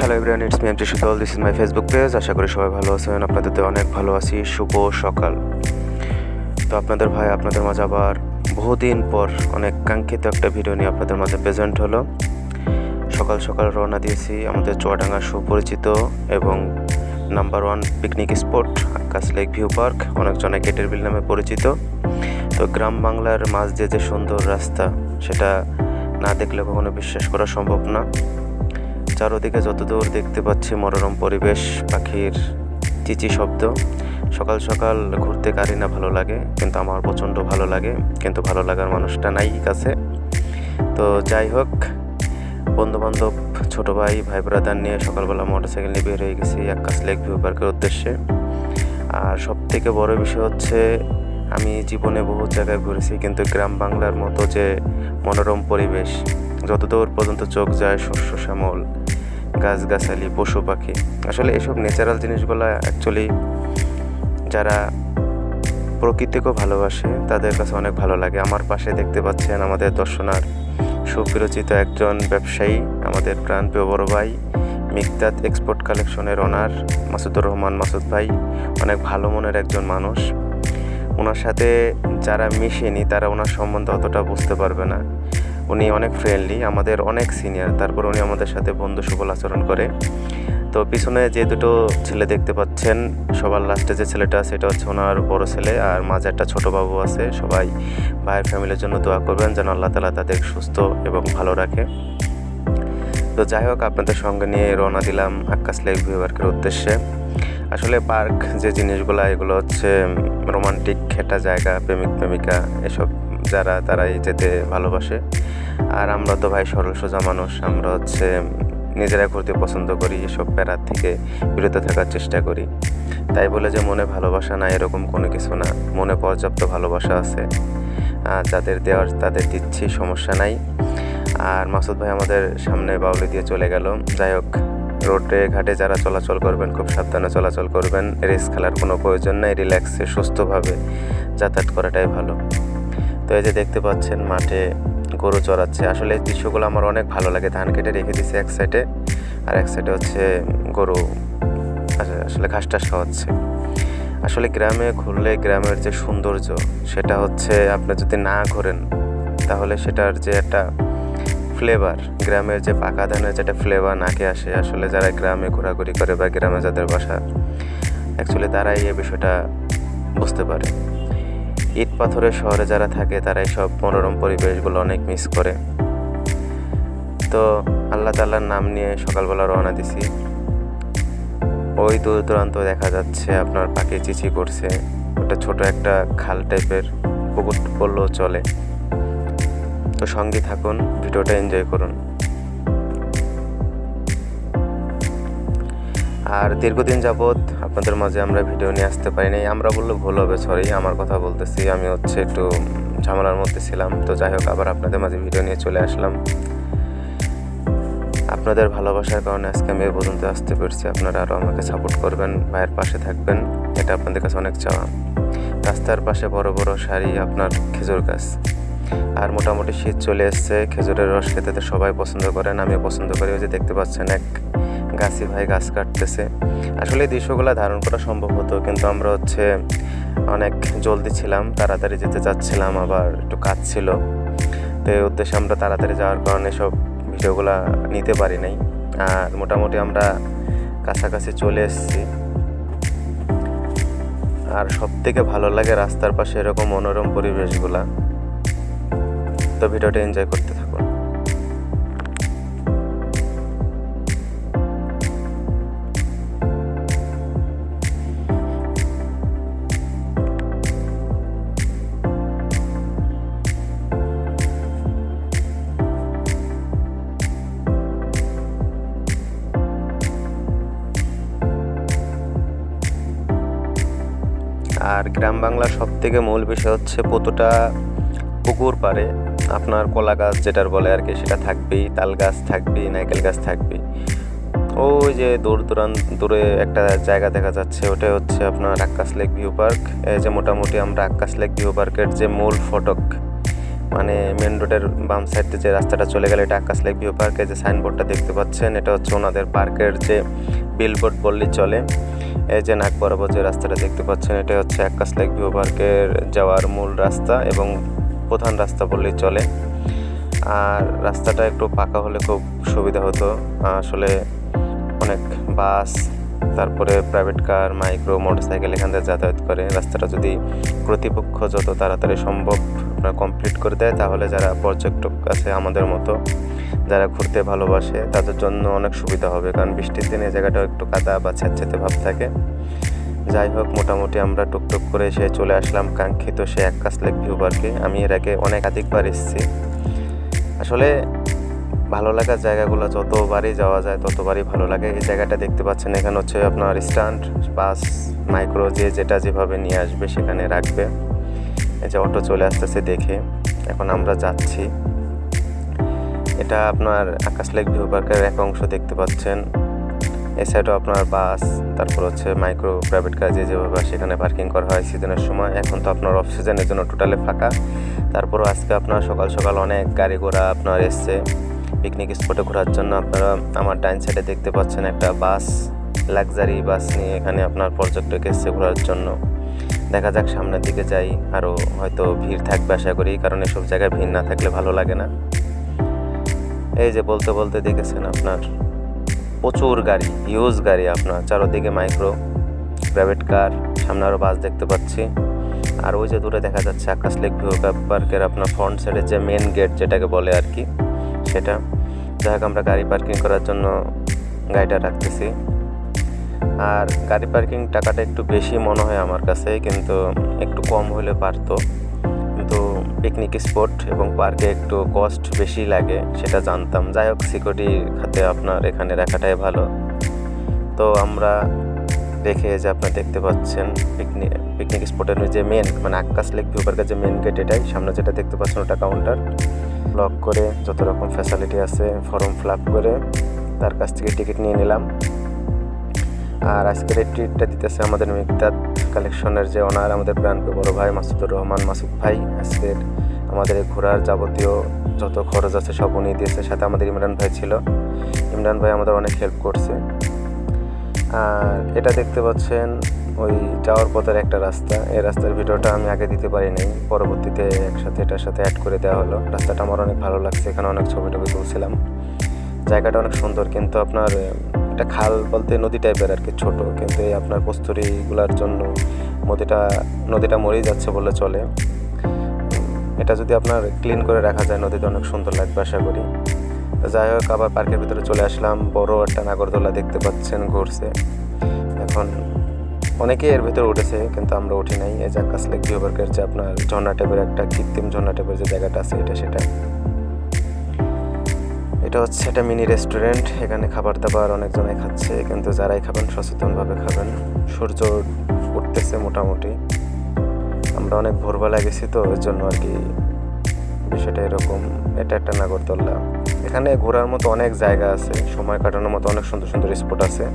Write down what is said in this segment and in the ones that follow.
Hello everyone, it's me MT Sheetal. This is my Facebook page. আশা করি সবাই ভালো আছেন। আপনাদেরতে অনেক ভালো আছি। শুভ সকাল। তো আপনাদের ভাই আপনাদের মাঝে আবার বহুদিন পর অনেক কাঙ্ক্ষিত একটা ভিডিও নিয়ে আপনাদের মাঝে প্রেজেন্ট হলো। সকাল সকাল রওনা দিয়েছি আমাদের চুয়াডাঙ্গার সুপরিচিত এবং number 1 picnic spot Akkas lake view park, অনেকজনে গেটের বিল নামে পরিচিত। তো গ্রাম বাংলার মাঝ দিয়ে যে সুন্দর রাস্তা, সেটা না দেখলে কখনো বিশ্বাস করা সম্ভব না। চারদিকে যতদূর দেখতে পাচ্ছি মনোরম পরিবেশ, পাখির চিচি শব্দ। সকাল সকাল ঘুরতে কারি না ভালো লাগে, কিন্তু আমার প্রচণ্ড ভালো লাগে, কিন্তু ভালো লাগার মানুষটা নাই কাছে। তো যাই হোক, বন্ধুবান্ধব, ছোটো ভাই ব্রাদার নিয়ে সকালবেলা মোটরসাইকেল নিয়ে বের হয়ে গেছি আক্কাস লেক ভিউ পার্কের উদ্দেশ্যে। আর সব থেকে বড় বিষয় হচ্ছে, আমি জীবনে বহু জায়গায় ঘুরেছি, কিন্তু গ্রাম বাংলার মতো যে মনোরম পরিবেশ, যতদূর পর্যন্ত চোখ যায় শস্য শ্যামল, গাছগাছালি, পশু পাখি, আসলে এসব ন্যাচারাল জিনিসগুলো অ্যাকচুয়ালি যারা প্রকৃতিকেও ভালোবাসে তাদের কাছে অনেক ভালো লাগে। আমার পাশে দেখতে পাচ্ছেন আমাদের দর্শনার সুপরিচিত একজন ব্যবসায়ী, আমাদের প্রাণপ্রিয় বড় ভাই, মিকদাত এক্সপোর্ট কালেকশনের ওনার মাসুদুর রহমান মাসুদ ভাই। অনেক ভালো মনের একজন মানুষ। ওনার সাথে যারা মিশেনি তারা ওনার সম্বন্ধে অতটা বুঝতে পারবে না। উনি অনেক ফ্রেন্ডলি, আমাদের অনেক সিনিয়র, তারপর উনি আমাদের সাথে বন্ধু সুলভ আচরণ করে। তো পিছনে যে দুটো ছেলে দেখতে পাচ্ছেন, সবার লাস্টে যে ছেলেটা আছে এটা হচ্ছে ওনার বড় ছেলে, আর মাঝে একটা ছোটো বাবু আছে। সবাই ভাইয়ের ফ্যামিলির জন্য দোয়া করবেন যেন আল্লাহ তাআলা তাদের সুস্থ এবং ভালো রাখে। তো যাই হোক, আপনাদের সঙ্গে নিয়ে রওনা দিলাম আক্কাস লেক ভিউ পার্কের উদ্দেশ্যে। আসলে পার্ক যে জিনিসগুলো, এগুলো হচ্ছে রোমান্টিক একটা জায়গা, প্রেমিক প্রেমিকা এসব যারা, তারাই যেতে ভালোবাসে। আর আমরা তো ভাই সরল সোজা মানুষ, আমরা হচ্ছে নিজেরা ঘুরতে পছন্দ করি, এসব প্যারার থেকে বিরত থাকার চেষ্টা করি। তাই বলে যে মনে ভালোবাসা না, এরকম কোনো কিছু না। মনে পর্যাপ্ত ভালোবাসা আছে, যাদের দেওয়ার তাদের দিচ্ছি, সমস্যা নাই। আর মাসুদ ভাই আমাদের সামনে বাউলি দিয়ে চলে গেল। যাই হোক, রোডে ঘাটে যারা চলাচল করবেন খুব সাবধানে চলাচল করবেন। রিস্ক খেলার কোনো প্রয়োজন নেই, রিল্যাক্সে সুস্থভাবে যাতায়াত করাটাই ভালো। তো এই যে দেখতে পাচ্ছেন মাঠে গরু চড়াচ্ছে। আসলে এই দৃশ্যগুলো আমার অনেক ভালো লাগে। ধান কেটে রেখে দিয়েছে এক সাইডে, আর এক সাইডে হচ্ছে গরু আসলে ঘাস টাস খাওয়াচ্ছে। আসলে গ্রামে ঘুরলে গ্রামের যে সৌন্দর্য, সেটা হচ্ছে আপনি যদি না ঘোরেন তাহলে সেটার যে একটা ফ্লেভার, গ্রামের যে পাকা ধানের যেটা ফ্লেভার নাকে আসে, আসলে যারা গ্রামে ঘোরাঘুরি করে বা গ্রামে যাদের বাসা, অ্যাকচুয়ালি তারাই এই বিষয়টা বুঝতে পারে। ইট পাথরের শহরে যারা থাকে তারা এই সব মনোরম পরিবেশগুলো অনেক মিস করে। তো আল্লাহ তাআলার নাম নিয়ে সকালবেলা রওনা দিছি। ওই দূর দূরান্ত দেখা যাচ্ছে আপনার পাখি চিচি করছে। ওটা ছোট একটা খাল টাইপের, পুকুর বললেও চলে। তো সঙ্গে থাকুন, ভিডিওটা এনজয় করুন। আর দীর্ঘদিন যাবৎ আপনাদের মাঝে আমরা ভিডিও নিয়ে আসতে পারিনি। আমরা বললে ভুল হবে, সরি, আমার কথা বলতেছি। আমি হচ্ছে একটু ঝামেলার মধ্যে ছিলাম। তো যাই হোক, আবার আপনাদের মাঝে ভিডিও নিয়ে চলে আসলাম। আপনাদের ভালোবাসার কারণে আজকে আমি এই পর্যন্ত আসতে পেরেছি। আপনারা আরও আমাকে সাপোর্ট করবেন, ভাইয়ের পাশে থাকবেন, এটা আপনাদের কাছে অনেক চাওয়া। রাস্তার পাশে বড় বড় সারি আপনার খেজুর গাছ। আর মোটামুটি শীত চলে এসছে, খেজুরের রস খেতে তো সবাই পছন্দ করেন, আমিও পছন্দ করি। ওই যে দেখতে পাচ্ছেন এক গাছি ভাই গাছ কাটতেছে। আসলে এই দৃশ্যগুলো ধারণ করা সম্ভব হতো, কিন্তু আমরা হচ্ছে অনেক জলদি ছিলাম, তাড়াতাড়ি যেতে চাচ্ছিলাম, আবার একটু কাজ ছিল। তো এই উদ্দেশ্যে আমরা তাড়াতাড়ি যাওয়ার কারণে সব ভিডিওগুলো নিতে পারি নাই। আর মোটামুটি আমরা কাছাকাছি চলে এসেছি। আর সব থেকে ভালো লাগে রাস্তার পাশে এরকম মনোরম পরিবেশগুলা। তো ভিডিওটা এনজয় করতে থাকুন। আর গ্রাম বাংলার সব থেকে মূল বিষয় হচ্ছে প্রতিটা পুকুর পাড়ে আপনার কলা গাছ যেটার বলে আর কি, সেটা থাকবেই, তাল গাছ থাকবেই, নারকেল গাছ থাকবেই। ওই যে দূরে একটা জায়গা দেখা যাচ্ছে, ওটাই হচ্ছে আপনার আক্কাস লেক ভিউ পার্ক। এই যে মোটামুটি আমরা আক্কাস লেক ভিউ পার্কের যে মূল ফটক, মানে মেন রোডের বাম সাইডে যে রাস্তাটা চলে গেলে এটা আকাশ লেক ভিউ পার্কে যে সাইনবোর্ডটা দেখতে পাচ্ছেন, এটা হচ্ছে ওনাদের পার্কের যে বিলবোর্ড বললেই চলে। এই যে নাক বরাবর যে রাস্তাটা দেখতে পাচ্ছেন, এটা হচ্ছে আকাশ লেক ভিউ পার্কের যাওয়ার মূল রাস্তা এবং প্রধান রাস্তা বললেই চলে। আর রাস্তাটা একটু পাকা হলে খুব সুবিধা হতো। আসলে অনেক বাস, তারপরে প্রাইভেট কার, মাইক্রো, মোটরসাইকেল এখান থেকে যাতায়াত করে। রাস্তাটা যদি কর্তৃপক্ষ যত তাড়াতাড়ি সম্ভব কমপ্লিট করে দেয়, তাহলে যারা পর্যটক আছে আমাদের মতো, যারা ঘুরতে ভালোবাসে, তাদের জন্য অনেক সুবিধা হবে। কারণ বৃষ্টির দিনে জায়গাটা একটু কাদা বা ছেঁচেতে ভাব থাকে। যাই হোক, মোটামুটি আমরা টুকটুক করে এসে চলে আসলাম কাঙ্ক্ষিত সে আকাশ লেক ভিউ পার্কে। আমি এর আগে একাধিকবার এসেছি। আসলে ভালো লাগার জায়গাগুলো যতবারই যাওয়া যায় ততবারই ভালো লাগে। এই জায়গাটা দেখতে পাচ্ছেন, এখানে হচ্ছে আপনার স্ট্যান্ড, বাস, মাইক্রো যেটা যেভাবে নিয়ে আসবে সেখানে রাখবে। এই যে অটো চলে আসতেছে দেখে এখন আমরা যাচ্ছি। এটা আপনার আকাশ লেক ভিউ পার্কের এক অংশ দেখতে পাচ্ছেন। এই সাইডও আপনার বাস, তারপর হচ্ছে মাইক্রো, প্রাইভেট কার যেভাবে সেখানে পার্কিং করা হয় সিজনের সময়। এখন তো আপনার অফ সিজনের জন্য টোটালি ফাঁকা। তারপরও আজকে আপনার সকাল সকাল অনেক গাড়ি ঘোড়া আপনার এসছে পিকনিক স্পটে ঘোরার জন্য। আপনারা আমার ডাইন সাইডে দেখতে পাচ্ছেন একটা বাস, লাক্সারি বাস নিয়ে এখানে আপনার পর্যটক এসছে ঘোরার জন্য। দেখা যাক, সামনের দিকে যাই, আরও হয়তো ভিড় থাকবে আশা করি, কারণ এসব জায়গায় ভিড় না থাকলে ভালো লাগে না। এই যে বলতে বলতে দেখেছেন আপনার প্রচুর গাড়ি, হিউজ গাড়ি, আপনার চারোদিকে মাইক্রো, প্রাইভেট কার, সামনে আরও বাস দেখতে পাচ্ছি। আর ওই যে দূরে দেখা যাচ্ছে আকাশ লেক ভিউ পার্কের আপনার ফ্রন্ট সাইডের যে মেন গেট যেটাকে বলে আর কি, সেটা। যাই হোক, আমরা গাড়ি পার্কিং করার জন্য গাড়িটা রাখতেছি। আর গাড়ি পার্কিং টাকাটা একটু বেশি মনে হয় আমার কাছে, কিন্তু একটু কম হলে পারতো। কিন্তু পিকনিক স্পট এবং পার্কে একটু কস্ট বেশি লাগে সেটা জানতাম। যাই হোক, সিকিউরিটি খাতে আপনার এখানে রাখাটাই ভালো। তো আমরা রেখে যে আপনার দেখতে পাচ্ছেন পিকনিক স্পটের যে মেন মানে আকাশ লেক ভিউ পার্কের যে মেন গেট, এটাই সামনে যেটা দেখতে পাচ্ছেন ওটা কাউন্টার। লক করে যত রকম ফ্যাসিলিটি আছে ফর্ম ফিল আপ করে তার কাছ থেকে টিকিট নিয়ে নিলাম। আর আজকের এই ট্রিটটা দিতেছে আমাদের মিকদাত কালেকশনের যে ওনার, আমাদের প্রাণপ্রিয় বড় ভাই মাসুদুর রহমান মাসুদ ভাই। আজকের আমাদের এই ঘোরার যাবতীয় যত খরচ আছে সব উনি দিয়েছে। সাথে আমাদের ইমরান ভাই ছিল। ইমরান ভাই আমাদের অনেক হেল্প করছে। আর এটা দেখতে পাচ্ছেন ওই যাওয়ার পথের একটা রাস্তা। এই রাস্তার ভিডিওটা আমি আগে দিতে পারিনি, পরবর্তীতে এটার সাথে অ্যাড করে দেওয়া হলো। রাস্তাটা আমার অনেক ভালো লাগছে, এখানে অনেক ছবি টবি তুলছিলাম। জায়গাটা অনেক সুন্দর, কিন্তু আপনার একটা খাল বলতে নদী টাইপের আর কি, ছোট, কিন্তু এই আপনার কস্তুরীগুলার জন্য নদীটা মরেই যাচ্ছে বলে চলে। এটা যদি আপনার ক্লিন করে রাখা যায় নদীটা অনেক সুন্দর লাগবে আশা করি। তো যাই হোক, আবার পার্কের ভিতরে চলে আসলাম। বড় একটা নাগরদোলা দেখতে পাচ্ছেন ঘুরছে। এখন অনেকেই এর ভিতরে উঠেছে, কিন্তু আমরা উঠি নাই। এই যে আকাশ লেক ভিউ পার্কের যে আপনার ঝর্ণা টাইপের একটা কৃত্রিম ঝর্ণা টাইপের যে জায়গাটা আছে এটা হচ্ছে একটা মিনি রেস্টুরেন্ট। এখানে খাবার দাবার অনেকজনে খাচ্ছে, কিন্তু যারাই খাবেন সচেতনভাবে খাবেন। সূর্য উঠতেছে মোটামুটি, আমরা অনেক ভোরবেলা গেছি তো ওই জন্য আর কি বিষয়টা এরকম। এটা একটা নাগরদোল্লা। এখানে ঘোরার মতো অনেক জায়গা আছে, সময় কাটানোর মতো অনেক সুন্দর সুন্দর স্পট আছে।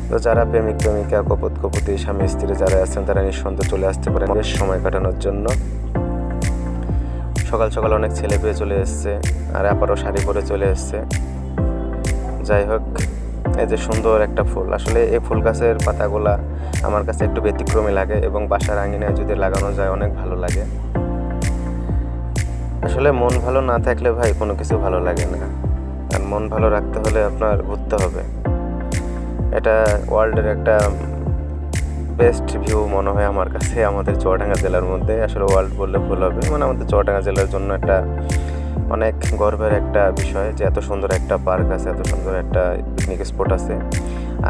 তো যারা প্রেমিক প্রেমিকা, কপতি স্বামী স্ত্রী যারা আছেন তারা নিঃসন্দেহে চলে আসতে পারেন বেশ সময় কাটানোর জন্য। সকাল সকাল অনেক ছেলে পেয়ে চলে এসছে, আর আপারও শাড়ি পরে চলে এসছে। যাই হোক, এই যে সুন্দর একটা ফুল, আসলে এই ফুল গাছের পাতাগুলা আমার কাছে একটু ব্যতিক্রমী লাগে এবং বাসার আঙিনায় যদি লাগানো যায় অনেক ভালো লাগে। আসলে মন ভালো না থাকলে ভাই কোনো কিছু ভালো লাগে না, আর মন ভালো রাখতে হলে আপনার ঘুরতে হবে। এটা ওয়ার্ল্ডের একটা বেস্ট ভিউ মনে হয় আমার কাছে আমাদের চুয়াডাঙ্গা জেলার মধ্যে। আসলে ওয়ার্ল্ড বললে ভুল হবে, মানে আমাদের চুয়াডাঙ্গা জেলার জন্য একটা অনেক গর্বের একটা বিষয় যে এত সুন্দর একটা পার্ক আছে, এত সুন্দর একটা পিকনিক স্পট আছে।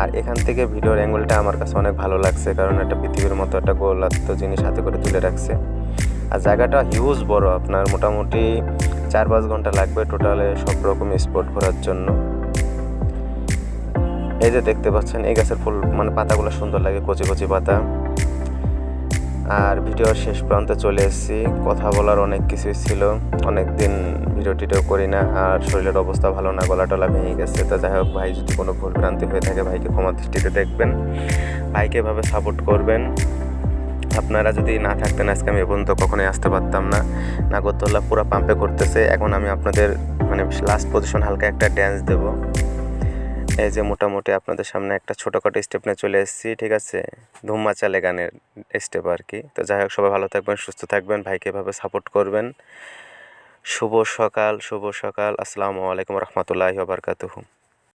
আর এখান থেকে ভিডিওর অ্যাঙ্গেলটা আমার কাছে অনেক ভালো লাগছে, কারণ একটা পৃথিবীর মতো একটা গোলাত্ম জিনিস হাতে করে তুলে রাখছে। আর জায়গাটা হিউজ বড়, আপনার মোটামুটি 4-5 ঘন্টা লাগবে টোটালে সব রকম স্পট ঘোরার জন্য। এই যে দেখতে পাচ্ছেন এই গাছের ফুল মানে পাতাগুলো সুন্দর লাগে, কচি কচি পাতা। আর ভিডিওর শেষ প্রান্তে চলে এসেছি। কথা বলার অনেক কিছুই ছিল, অনেক দিন ভিডিও করি না, আর শরীরের অবস্থা ভালো না, গলা টলা ভেঙে গেছে। তো যাই হোক, ভাই যদি কোনো ভুল ভ্রান্তি হয়ে থাকে ভাইকে ক্ষমা দৃষ্টিতে দেখবেন, ভাইকে এভাবে সাপোর্ট করবেন। আপনারা যদি না থাকতেন আজকে আমি এ পর্যন্ত কখনোই আসতে পারতাম না। নাগরদোল্লা পুরো পাম্পে করতেছে। এখন আমি আপনাদের মানে লাস্ট পজিশন হালকা একটা ড্যান্স দেব। এই যে মোটামুটি আপনাদের সামনে একটা ছোটোখাটো স্টেপ নিয়ে চলে এসেছি, ঠিক আছে? ধুম মাচালে গানের স্টেপ আর কি। তো যাই হোক, সবাই ভালো থাকবেন, সুস্থ থাকবেন, ভাইকে এভাবে সাপোর্ট করবেন। শুভ সকাল, শুভ সকাল। আসসালামু আলাইকুম রহমতুল্লাহি ওয়া বারাকাতুহু।